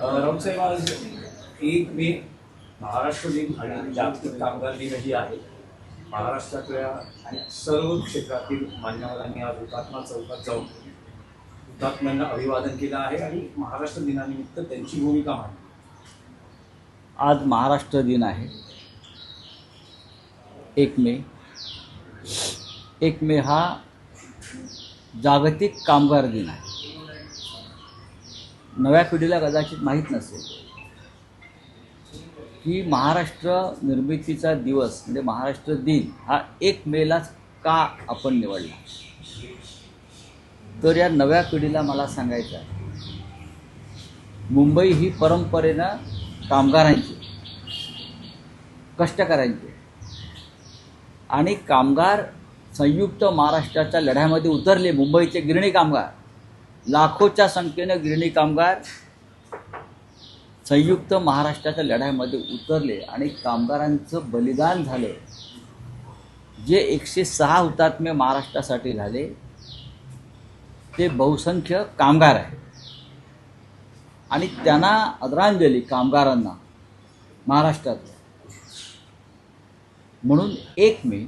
राऊतसाहेब, आज 1 मे महाराष्ट्र दिन आणि जागतिक कामगार दिनही आहे. महाराष्ट्रातल्या सर्व क्षेत्रातील मान्यवरांनी आज हुतात्मा चौकात जाऊन हुतात्म्यांना अभिवादन केलं आहे आणि महाराष्ट्र दिनानिमित्त त्यांची भूमिका मांडली. आज महाराष्ट्र दिन आहे. 1 मे. 1 मे हा जागतिक कामगार दिन आहे. नव्या पिढीला कदाचित माहीत नसेल की महाराष्ट्र निर्मितीचा दिवस म्हणजे महाराष्ट्र दिन हा 1 मेलाच का आपण निवडला. तर या नव्या पिढीला मला सांगायचं आहे, मुंबई ही परंपरेनं कामगारांची, कष्टकऱ्यांची आणि कामगार संयुक्त महाराष्ट्राच्या लढ्यामध्ये उतरले. मुंबईचे गिरणी कामगार, लाखोच्या संख्येनं गिरणी कामगार संयुक्त महाराष्ट्राच्या लढ्यामध्ये उतरले आणि कामगारांचं बलिदान झालं. जे 106 हुतात्मे महाराष्ट्रासाठी झाले ते बहुसंख्य कामगार आहेत आणि त्यांना आदरांजली कामगारांना महाराष्ट्रात. म्हणून 1 मे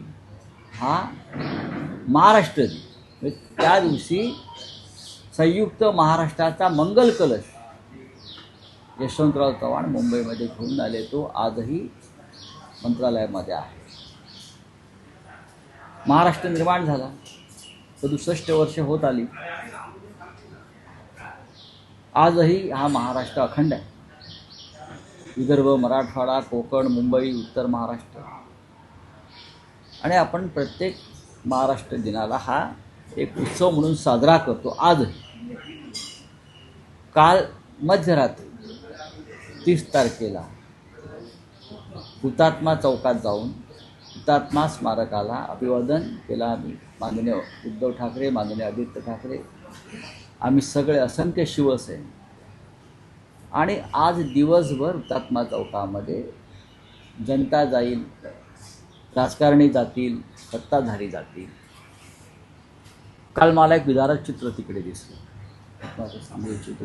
हा महाराष्ट्र दिन. म्हणजे त्या दिवशी संयुक्त महाराष्ट्राचा मंगल कलश यशवंतराव चव्हाण मुंबईमध्ये घेऊन आले. तो आजही मंत्रालयामध्ये आहे. महाराष्ट्र निर्माण झाला 67 वर्ष होत आली. आजही हा महाराष्ट्र अखंड आहे. विदर्भ, मराठवाडा, कोकण, मुंबई, उत्तर महाराष्ट्र आणि आपण प्रत्येक महाराष्ट्र दिनाला हा एक उत्सव म्हणून साजरा करतो. आजही काल मध्यरात्री 30 तारखेला हुतात्मा चौकात जाऊन हुतात्मा स्मारकाला अभिवादन केलं आम्ही. माननीय उद्धव ठाकरे, माननीय आदित्य ठाकरे, आम्ही सगळे असंख्य शिवसैनिक. आणि आज दिवसभर हुतात्मा चौकामध्ये जनता जाईल, राजकारणी जातील, सत्ताधारी जातील. काल मला एक विदारक चित्र तिकडे दिसलं. सांगू इच्छितो,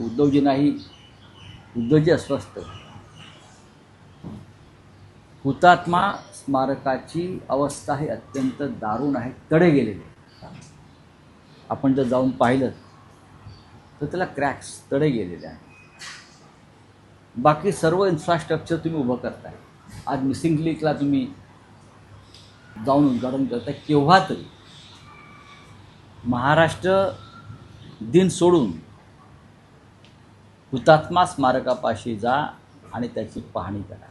उद्धवजी अस्वस्थ. हुतात्मा स्मारकाची अवस्था ही अत्यंत दारुण आहे. तडे गेलेले. आपण जर जाऊन पाहिलं तर त्याला क्रॅक्स, तडे गेलेले आहेत. बाकी सर्व इन्फ्रास्ट्रक्चर तुम्ही उभं करताय. आज मिसिंग लिंकला तुम्ही जाऊन उद्घाटन करताय. केव्हा तरी महाराष्ट्र दिन सोडून हुतात्मा स्मारकापाशी जा आणि त्याची पाहणी करा.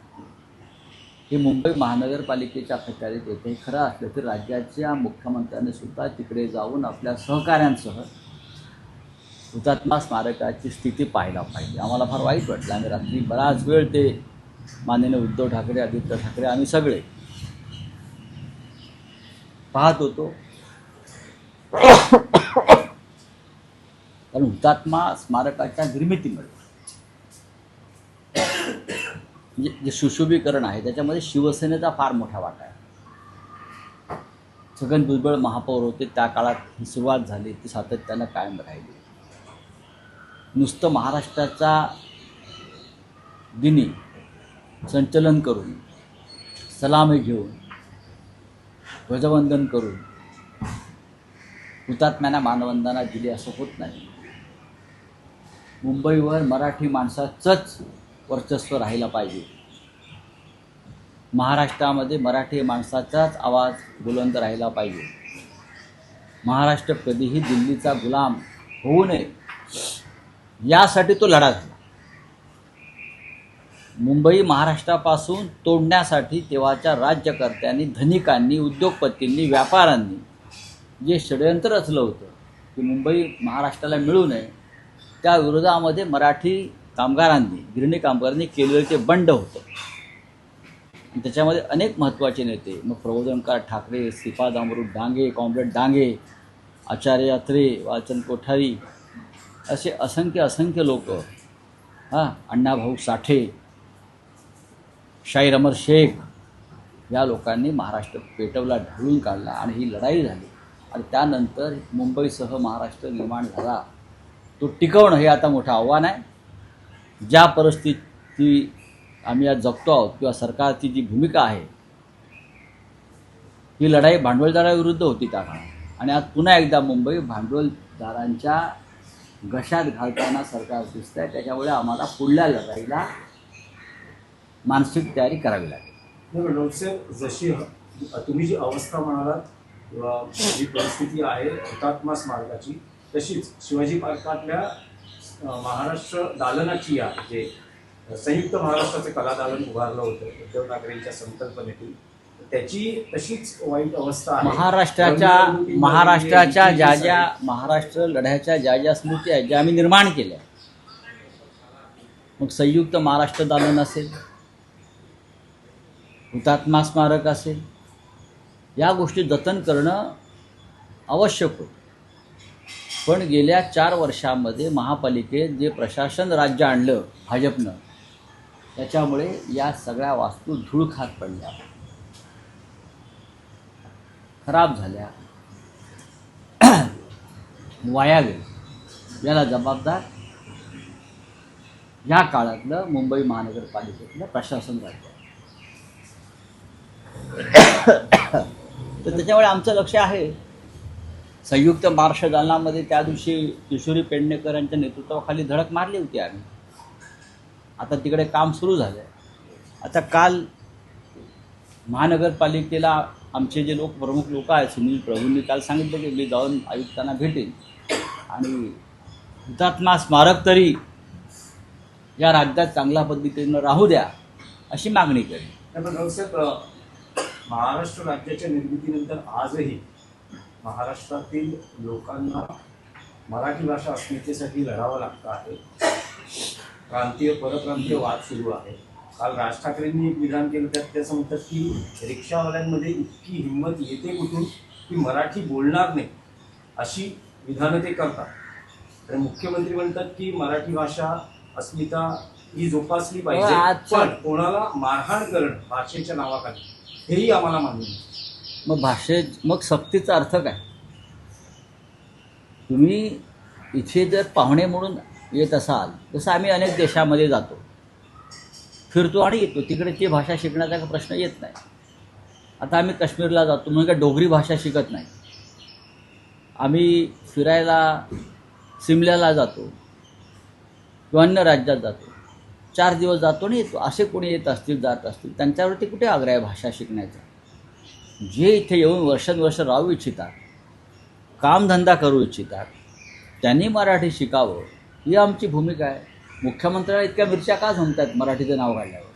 हे मुंबई महानगरपालिकेच्या अखत्यारीत येते. हे खरं असलं तर राज्याच्या मुख्यमंत्र्यांनी सुद्धा तिकडे जाऊन आपल्या सहकाऱ्यांसह हुतात्मा स्मारकाची स्थिती पाहायला पाहिजे. आम्हाला फार वाईट वाटलं. आम्ही रात्री बराच वेळ ते माननीय उद्धव ठाकरे, आदित्य ठाकरे आम्ही सगळे पाहत होतो. कारण हुतात्मा स्मारकाच्या निर्मितीमध्ये म्हणजे जे सुशोभीकरण आहे त्याच्यामध्ये शिवसेनेचा फार मोठा वाटा आहे. छगन भुजबळ महापौर होते त्या काळात ही सुरुवात झाली, ती सातत्यानं कायम राहिली. नुसतं महाराष्ट्राच्या दिनी संचलन करून, सलामी घेऊन, ध्वजवंदन करून हुतात्म्यांना मानवंदना दिली असं होत नाही. मुंबईवर मराठी माणसाचंच वर्चस्व राहिलं पाहिजे. महाराष्ट्रामध्ये मराठी माणसाचाच आवाज बुलंद राहिला पाहिजे. महाराष्ट्र कधीही दिल्लीचा गुलाम होऊ नये यासाठी तो लढा झाला. मुंबई महाराष्ट्रापासून तोडण्यासाठी तेव्हाच्या राज्यकर्त्यांनी, धनिकांनी, उद्योगपतींनी, व्यापाऱ्यांनी जे षडयंत्र रचलं होतं की मुंबई महाराष्ट्राला मिळू नये, त्या विरोधामध्ये मराठी कामगारांनी, गिरणी कामगारांनी केलेलं ते बंड होतं. त्याच्यामध्ये अनेक महत्त्वाचे नेते, मग प्रबोधनकार ठाकरे, श्रीपाद अमृत डांगे, कॉम्रेड डांगे, आचार्य अत्रे, वालचंद कोठारी असे असंख्य लोक, अण्णाभाऊ साठे, शाहीर अमर शेख, या लोकांनी महाराष्ट्र पेटवला, ढवळून काढला आणि ही लढाई झाली. आणि त्यानंतर मुंबईसह महाराष्ट्र निर्माण झाला. तो टिकवणं हे आता मोठं आव्हान आहे. ज्या परिस्थिती आम्ही आज जगतो आहोत किंवा सरकारची जी भूमिका आहे ही लढाई भांडवलदाराविरुद्ध होती त्या काळात, आणि आज पुन्हा एकदा मुंबई भांडवलदारांच्या घशात घालताना सरकार दिसत आहे. त्याच्यामुळे आम्हाला पुढल्या लढाईला मानसिक तयारी करावी लागेल. लोकसेव जशी तुम्ही जी अवस्था म्हणालात किंवा जी परिस्थिती आहे हुतात्मा स्मारकाची, तशीच शिवाजी पार्कातल्या महाराष्ट्र दालनाची आहे, जे संयुक्त महाराष्ट्राचं कला दालन उभारलं होतं उद्धव ठाकरेंच्या संकल्पनेतून, त्याची तशीच वाईट अवस्था आहे. महाराष्ट्राच्या महाराष्ट्र लढ्याच्या ज्या स्मृती आहेत ज्या आम्ही निर्माण केल्या, मग संयुक्त महाराष्ट्र दालन असेल, हुतात्मा स्मारक असेल, या गोष्टी जतन करणं आवश्यक होतं. पण गेल्या 4 वर्षामध्ये महापालिकेत जे प्रशासन राज्य आणलं भाजपनं, त्याच्यामुळे या सगळ्या वास्तू धूळ खात पडल्या, खराब झाल्या, वाया गेल्या. याला जबाबदार या काळातलं मुंबई महानगरपालिकेतलं प्रशासन राज्य. तर त्याच्यामुळे आमचं लक्ष आहे. संयुक्त महाराष्ट्र दालनामध्ये त्या दिवशी किशोरी पेडणेकर यांच्या नेतृत्वाखाली धडक मारली होती आम्ही. आता तिकडे काम सुरू झालं आहे. आता काल महानगरपालिकेला आमचे जे प्रमुख लोक आहेत, सुनील प्रभूंनी काल सांगितलं की मी जाऊन आयुक्तांना भेटेन आणि हुतात्मा स्मारक तरी या राज्यात चांगल्या पद्धतीनं राहू द्या अशी मागणी करेन. महाराष्ट्र राज्याच्या निर्मितीनंतर आजही महाराष्ट्रातील लोकांना मराठी भाषा अस्मितेसाठी लढावं लागतं आहे. प्रांतीय परप्रांतीय वाद सुरू आहे. काल राज ठाकरेंनी एक विधान केलं, त्यात ते असं म्हणतात की रिक्षावाल्यांमध्ये इतकी हिंमत येते कुठून की मराठी बोलणार नाही, अशी विधानं ते करतात. आणि मुख्यमंत्री म्हणतात की मराठी भाषा अस्मिता ही जोपासली पाहिजे, पण कोणाला मारहाण करणं भाषेच्या नावाखाली हेही आम्हाला मान्य नाही. मग सक्तीचा अर्थ काय? तुम्ही इथे जर पाहुणे म्हणून येत असाल, तसं आम्ही अनेक देशामध्ये जातो, फिरतो आणि येतो, तिकडे ती भाषा शिकण्याचा काही प्रश्न येत नाही. आता आम्ही काश्मीरला जातो म्हणून काय डोगरी भाषा शिकत नाही. आम्ही फिरायला सिमल्याला जातो किंवा अन्य राज्यात जातो, 4 दिवस जातो आणि येतो. असे कोणी येत असतील, जात असतील, त्यांच्यावरती कुठे आग्रह आहे भाषा शिकण्याचा? जे इथे येऊन वर्षानुवर्ष राहू इच्छितात, कामधंदा करू इच्छितात, त्यांनी मराठी शिकावं ही आमची भूमिका आहे. मुख्यमंत्र्याला इतक्या मिरच्या का जमतात मराठीचं नाव काढल्यावर?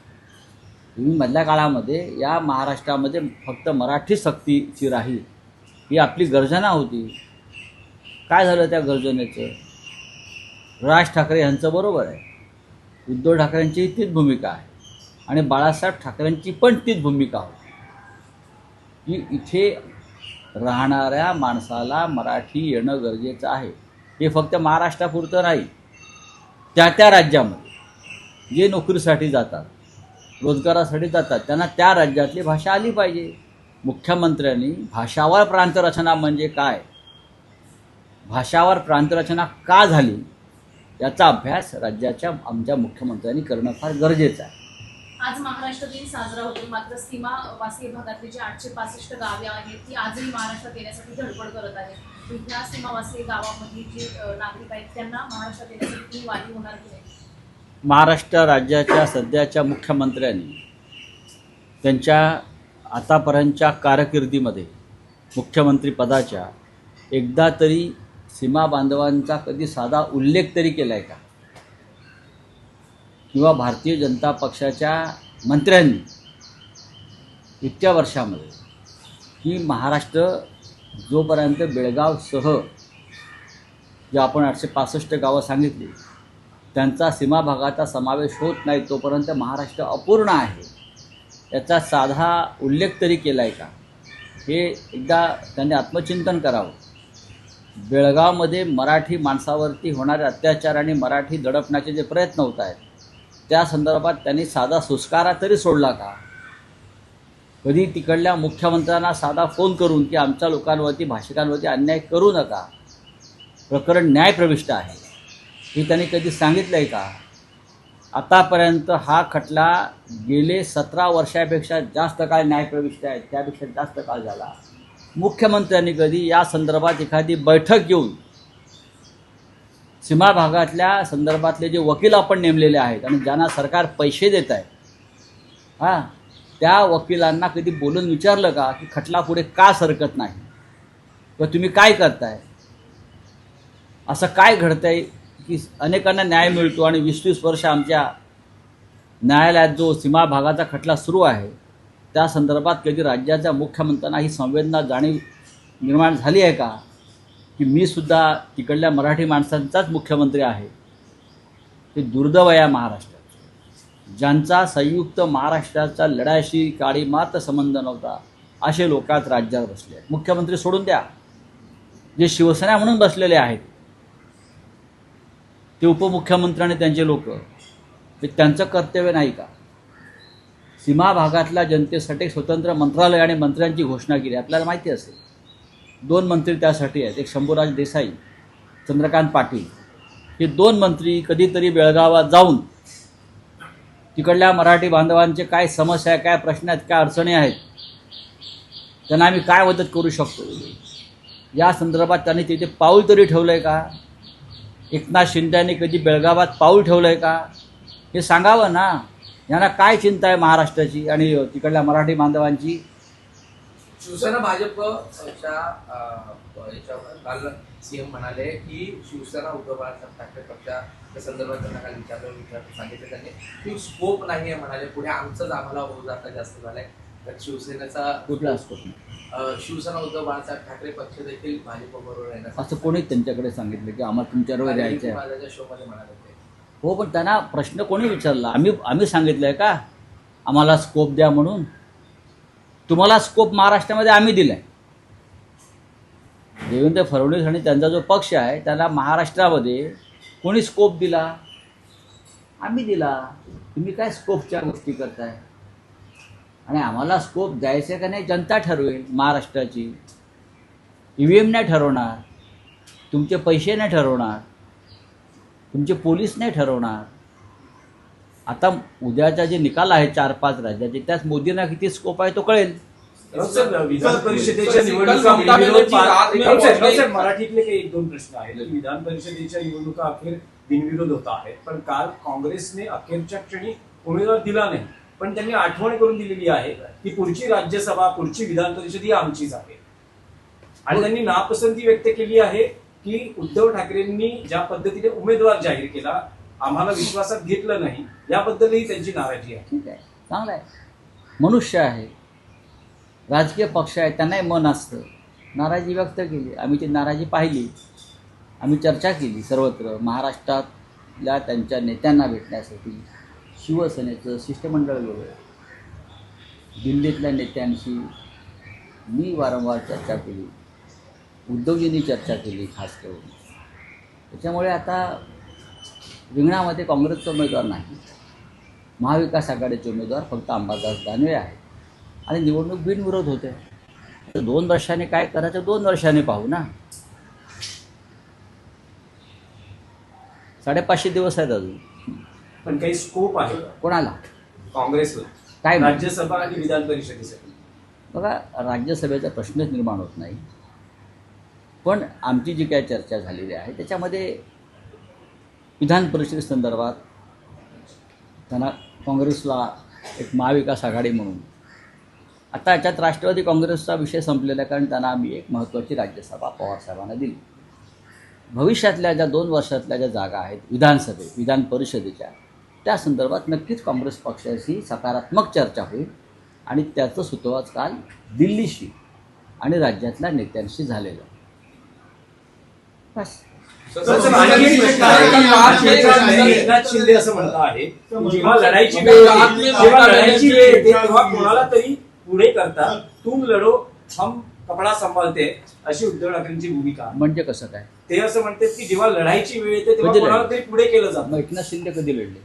तुम्ही मधल्या काळामध्ये या महाराष्ट्रामध्ये फक्त मराठी सक्तीची राहील ही आपली गर्जना होती. काय झालं त्या गर्जनेचं? राज ठाकरे यांचं बरोबर आहे, उद्धव ठाकरेंचीही तीच भूमिका आहे आणि बाळासाहेब ठाकरेंची पण तीच भूमिका होती की इथे राहणाऱ्या माणसाला मराठी येणं गरजेचं आहे. हे फक्त महाराष्ट्रापुरतं नाही, त्या राज्यामध्ये जे नोकरीसाठी जातात, रोजगारासाठी जातात, त्यांना त्या राज्यातली भाषा आली पाहिजे. मुख्यमंत्र्यांनी भाषावर प्रांतरचना म्हणजे काय, भाषावर प्रांतरचना का झाली, याचा अभ्यास राज्याच्या आमच्या मुख्यमंत्र्यांनी करणं फार गरजेचं आहे. आज महाराष्ट्र दिन साजरा होतो, मात्र सीमावासी भागातली जी 865 गावे आहेत ती आजही महाराष्ट्रात येण्यासाठी धडपड करत आहेत. ह्या सीमावासी गावामधली जी नागरिक आहेत त्यांना महाराष्ट्रात येण्यासाठी वाली होणार की नाही? महाराष्ट्र राज्याच्या सध्याच्या मुख्यमंत्र्यांनी त्यांच्या आतापर्यंतच्या कारकिर्दीमध्ये मुख्यमंत्री पदाच्या एकदा तरी सीमा बांधवांचा कधी साधा उल्लेख तरी केला आहे का? किंवा भारतीय जनता पक्षाच्या मंत्र्यांनी इतक्या वर्षामध्ये की महाराष्ट्र जोपर्यंत बेळगावसह जे आपण 865 गावं सांगितली त्यांचा सीमा भागाचा समावेश होत नाही तोपर्यंत महाराष्ट्र अपूर्ण आहे, याचा साधा उल्लेख तरी केला आहे का? हे एकदा त्यांनी आत्मचिंतन करावं. बेळगावमध्ये मराठी माणसावरती होणारे अत्याचार आणि मराठी दडपण्याचे जे प्रयत्न होत आहेत त्या संदर्भात त्यांनी साधा सुस्कारा तरी सोडला का? कधी तिकडल्या मुख्यमंत्र्यांना साधा फोन करून की आमच्या लोकांवरती, भाषिकांवरती अन्याय करू नका, प्रकरण न्यायप्रविष्ट आहे, हे त्यांनी कधी सांगितलं आहे का? आतापर्यंत हा खटला गेले 17 वर्षापेक्षा जास्त काळ न्यायप्रविष्ट आहे, त्यापेक्षा जास्त काळ झाला. मुख्यमंत्र्यांनी कधी या संदर्भात एखादी बैठक घेऊन सीमा भागातल्या संदर्भातले जे वकील आपण नेमलेले आहेत आणि ज्यांना सरकार पैसे देत आहे, हां, त्या वकिलांना कधी बोलून विचारलं का की खटला पुढे का सरकत नाही, किंवा तुम्ही काय करताय, असं काय घडतंय की अनेकांना न्याय मिळतो आणि 20-20 वर्ष आमच्या न्यायालयात जो सीमा भागाचा खटला सुरू आहे त्या संदर्भात कधी राज्याच्या मुख्यमंत्र्यांना ही संवेदना जाणीव निर्माण झाली आहे का की मी सुद्धा तिकडल्या मराठी माणसांचाच मुख्यमंत्री आहे. ते दुर्दैव आहे महाराष्ट्रात, ज्यांचा संयुक्त महाराष्ट्राच्या लढ्याशी काळी मात्र संबंध नव्हता, असे लोक आज राज्यात बसले आहेत. मुख्यमंत्री सोडून द्या, जे शिवसेना म्हणून बसलेले आहेत ते उपमुख्यमंत्री आणि त्यांचे लोक, ते त्यांचं कर्तव्य नाही का? सीमा भागातल्या जनतेसाठी स्वतंत्र मंत्रालय आणि मंत्र्यांची घोषणा केली. आपल्याला माहिती असेल 2 मंत्री त्यासाठी आहेत, एक शंभूराज देसाई, चंद्रकांत पाटील. हे 2 मंत्री कधीतरी बेळगावात जाऊन तिकडल्या मराठी बांधवांचे काय समस्या आहे, काय प्रश्न आहेत, काय अडचणी आहेत, त्यांना आम्ही काय मदत करू शकतो, या संदर्भात त्यांनी तिथे पाऊल तरी ठेवलं आहे का? एकनाथ शिंदेंनी कधी बेळगावात पाऊल ठेवलं आहे का? हे सांगावं ना. यांना काय चिंता आहे महाराष्ट्राची आणि तिकडल्या मराठी बांधवांची? शिवसेना भाजपच्या याच्यावर काल सीएम म्हणाले की शिवसेना उद्धव बाळासाहेब ठाकरे पक्षाच्या संदर्भात त्यांना काल विचारलं सांगितलं त्यांनी की स्कोप नाही आहे म्हणाले, पुढे आमचंच आम्हाला होऊ आता जास्त झालंय. तर शिवसेनेचा कुठला स्कोप नाही? शिवसेना उद्धव बाळासाहेब ठाकरे पक्ष देखील भाजपबरोबर येण्याचा असं कोणीच त्यांच्याकडे सांगितलं की आम्हाला तुमच्याबरोबर यायचं आहे. माझ्या शो मध्ये म्हणाले होते. हो, पण त्यांना प्रश्न कोणी विचारला? आम्ही सांगितलं आहे का आम्हाला स्कोप द्या म्हणून? तुम्हाला स्कोप महाराष्ट्रामध्ये आम्ही दिला आहे. देवेंद्र फडणवीस आणि त्यांचा जो पक्ष आहे त्याला महाराष्ट्रामध्ये कोणी स्कोप दिला? आम्ही दिला. तुम्ही काय स्कोपच्या गोष्टी करताय? आणि आम्हाला स्कोप द्यायचं का नाही जनता ठरवेल. महाराष्ट्राची EVM नाही ठरवणार, तुमचे पैसे नाही ठरवणार, तुमचे पोलीस नाही ठरवणार. आता उद्याचा जे निकाल आहे 4-5 राज्याचे, त्यात मोदींना किती स्कोप आहे तो कळेल. विधान परिषदेच्या मराठीतले काही 1-2 प्रश्न आहेत. विधान परिषदेच्या निवडणुका अखेर बिनविरोध होत आहेत, पण काल काँग्रेसने अखेरच्या क्षणी उमेदवार दिला नाही, पण त्यांनी आठवण करून दिलेली आहे की पुढची राज्यसभा, पुढची विधान परिषद ही आमचीच आहे. आणि त्यांनी नापसंती व्यक्त केली आहे की उद्धव ठाकरेंनी ज्या पद्धतीने उमेदवार जाहीर केला, आम्हाला विश्वासात घेतलं नाही, याबद्दलही त्यांची नाराजी आहे. ठीक आहे, चांगलं आहे. मनुष्य आहे, राजकीय पक्ष आहे, त्यांनाही मन असतं. नाराजी व्यक्त केली, आम्ही ती नाराजी पाहिली, आम्ही चर्चा केली सर्वत्र. महाराष्ट्रातल्या त्यांच्या नेत्यांना भेटण्यासाठी शिवसेनेचं शिष्टमंडळ गेलं, दिल्लीतल्या नेत्यांशी मी वारंवार चर्चा केली, उद्धवजींनी चर्चा केली खास करून. त्याच्यामुळे आता रिंगणामध्ये काँग्रेसचा उमेदवार नाही, महाविकास आघाडीचे उमेदवार फक्त अंबादास दानवे आहे आणि निवडणूक बिनविरोध होते. तर 2 वर्षांनी काय करायचं 2 वर्षांनी पाहू ना. 550 दिवस आहेत अजून. पण काही स्कोप आहे कोणाला? काँग्रेसला काय राज्यसभा आणि विधान परिषदेसाठी? बघा, राज्यसभेचा प्रश्नच निर्माण होत नाही, पण आमची जी काय चर्चा झालेली आहे त्याच्यामध्ये विधान परिषदेसंदर्भात त्यांना काँग्रेसला एक महाविकास आघाडी म्हणून, आता याच्यात राष्ट्रवादी काँग्रेसचा विषय संपलेला आहे, कारण त्यांना आम्ही एक महत्त्वाची राज्यसभा पवारसाहेबांना दिली. भविष्यातल्या ज्या 2 वर्षातल्या ज्या जागा आहेत विधानसभेत, विधान परिषदेच्या, त्या संदर्भात नक्कीच काँग्रेस पक्षाशी सकारात्मक चर्चा होईल आणि त्याचं सूत्रवाच काल दिल्लीशी आणि राज्यातल्या नेत्यांशी झालेलं. बस. एकनाथ शिंदे असं म्हणत आहे जेव्हा लढायची वेळ येते तेव्हा कोणाला तरी पुढे करता, तुम लढो हम कपडा सांभाळते, अशी उद्धव ठाकरेंची भूमिका. म्हणजे कसं काय? ते असं म्हणतात की जेव्हा लढायची वेळ येते तेव्हा कोणाला तरी पुढे केलं जातं. मग एकनाथ शिंदे कधी लढले?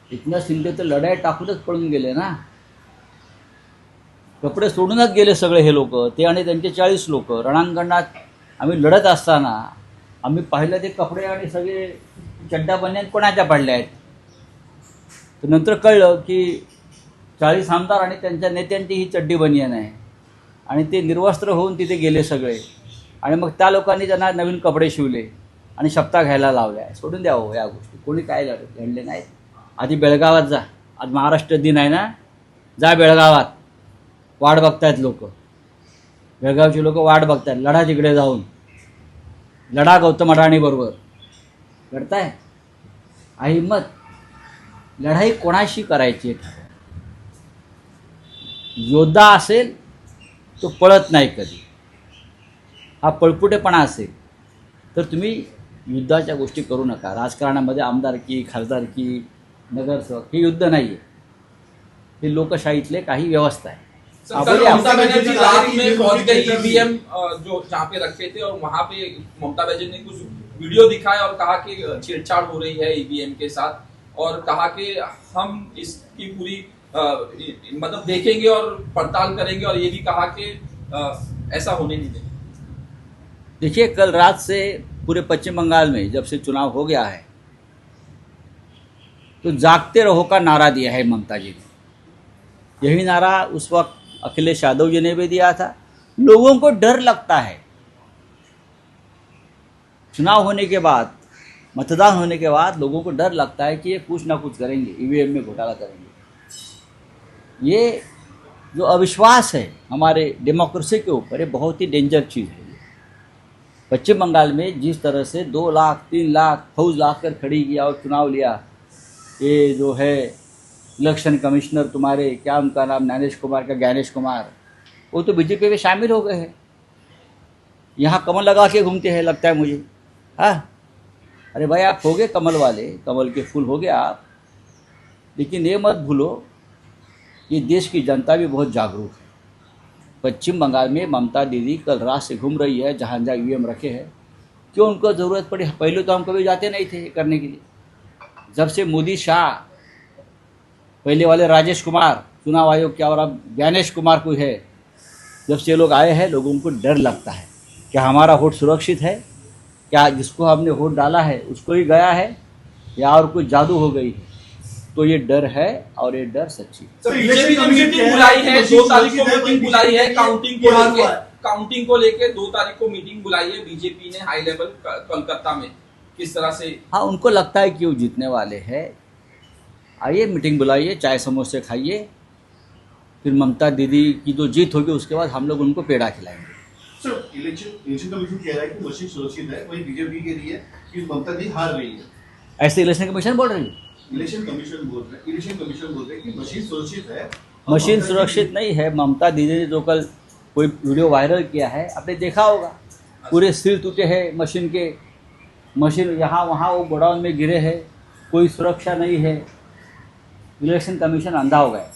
एकनाथ शिंदे तर लढाई टाकूनच पळून गेले ना, कपडे सोडूनच गेले सगळे हे लोक. ते आणि त्यांचे 40 लोक रणांगणात आम्ही लढत असताना आम्ही पाहिलं ते कपडे आणि सगळे चड्डा बन्यान कोणाच्या पडल्या आहेत. तर नंतर कळलं की 40 आमदार आणि त्यांच्या नेत्यांची ही चड्डी बनियान आहे आणि ते निर्वस्त्र होऊन तिथे गेले सगळे. आणि मग त्या लोकांनी त्यांना नवीन कपडे शिवले आणि शपथा घ्यायला लावल्या. सोडून द्या हो या गोष्टी, कोणी काय घडले नाहीत. आधी बेळगावात जा, आज महाराष्ट्र दिन आहे ना, जा बेळगावात, वाट बघतायत लोक, बेळगावची लोक वाट बघतायत. लढा तिकडे जाऊन, लढा गौतम अडाणी बरोबर. लढताय आहे हिम्मत. लढाई कोणाशी करायची आहे. योद्धा असेल तो पळत नाही कधी. हा पळपुटेपणा असेल तर तुम्ही युद्धाच्या गोष्टी करू नका. राजकारणामध्ये आमदारकी, खासदारकी, नगरसेवक हे युद्ध नाही आहे. हे लोकशाहीतले काही व्यवस्था आहे. सर, ममता बनर्जी रात में पहुंच गई ईवीएम जो जहाँ पे रखे थे और वहां पे ममता बनर्जी ने कुछ वीडियो दिखाया और कहा कि छेड़छाड़ हो रही है ईवीएम के साथ और कहा कि हम इसकी पूरी मतलब देखेंगे और पड़ताल करेंगे और ये भी कहा कि ऐसा होने नहीं देंगे. देखिए, कल रात से पूरे पश्चिम बंगाल में जब से चुनाव हो गया है तो जागते रहो का नारा दिया है ममता जी ने. यही नारा उस वक्त अखिलेश यादव जी ने भी दिया था. लोगों को डर लगता है. चुनाव होने के बाद, मतदान होने के बाद लोगों को डर लगता है कि ये कुछ ना कुछ करेंगे, ईवीएम में घोटाला करेंगे. ये जो अविश्वास है हमारे डेमोक्रेसी के ऊपर, ये बहुत ही डेंजर चीज़ है. पश्चिम बंगाल में जिस तरह से 2 लाख 3 लाख फौज लाकर खड़ी किया और चुनाव लिया, ये जो है इलेक्शन कमिश्नर तुम्हारे, क्या उनका नाम, ज्ञानेश कुमार का ज्ञानेश कुमार, वो तो बीजेपी में शामिल हो गए हैं. यहाँ कमल लगा के घूमते हैं लगता है मुझे. हाँ, अरे भाई आप हो गए कमल वाले, कमल के फूल हो गए आप, लेकिन ये मत भूलो ये देश की जनता भी बहुत जागरूक है. पश्चिम बंगाल में ममता दीदी कल रात से घूम रही है जहाँ जहाँ ईवीएम रखे हैं. क्यों उनको ज़रूरत पड़ी? पहले तो हम कभी जाते नहीं थे करने के लिए. जब से मोदी शाह, पहले वाले राजेश कुमार चुनाव आयोग क्या, और अब ज्ञानेश कुमार कोई है, जब से ये लोग आए हैं लोगों को डर लगता है. क्या हमारा वोट सुरक्षित है? क्या जिसको हमने वोट डाला है उसको ही गया है या और कोई जादू हो गई है? तो ये डर है और ये डर सच्ची. सर, बीजेपी ने मीटिंग बुलाई है, 2 तारीख को मीटिंग बुलाई है काउंटिंग को लेके 2 तारीख को मीटिंग बुलाई है बीजेपी ने हाई लेवल कोलकाता में. किस तरह से? हाँ, उनको लगता है कि वो जीतने वाले हैं. आइए मीटिंग बुलाइए, चाय समोसे खाइए, फिर ममता दीदी की जो जीत होगी उसके बाद हम लोग उनको पेड़ा खिलाएंगे. सर, इलेक्शन कमीशन कह रहा है कि मशीन सुरक्षित है, वही बीजेपी के लिए कि ममता दी हार रही है. ऐसे इलेक्शन कमीशन बोल रही है. इलेक्शन कमीशन बोल रहे हैं कि मशीन सुरक्षित है. मशीन सुरक्षित नहीं है. ममता दीदी ने जो कल कोई वीडियो वायरल किया है, आपने देखा होगा, पूरे सिर टूटे हैं मशीन के. मशीन यहाँ वहाँ वो गोडाउन में गिरे हैं, कोई सुरक्षा नहीं है. इलेक्शन कमीशन अंधा हो गया.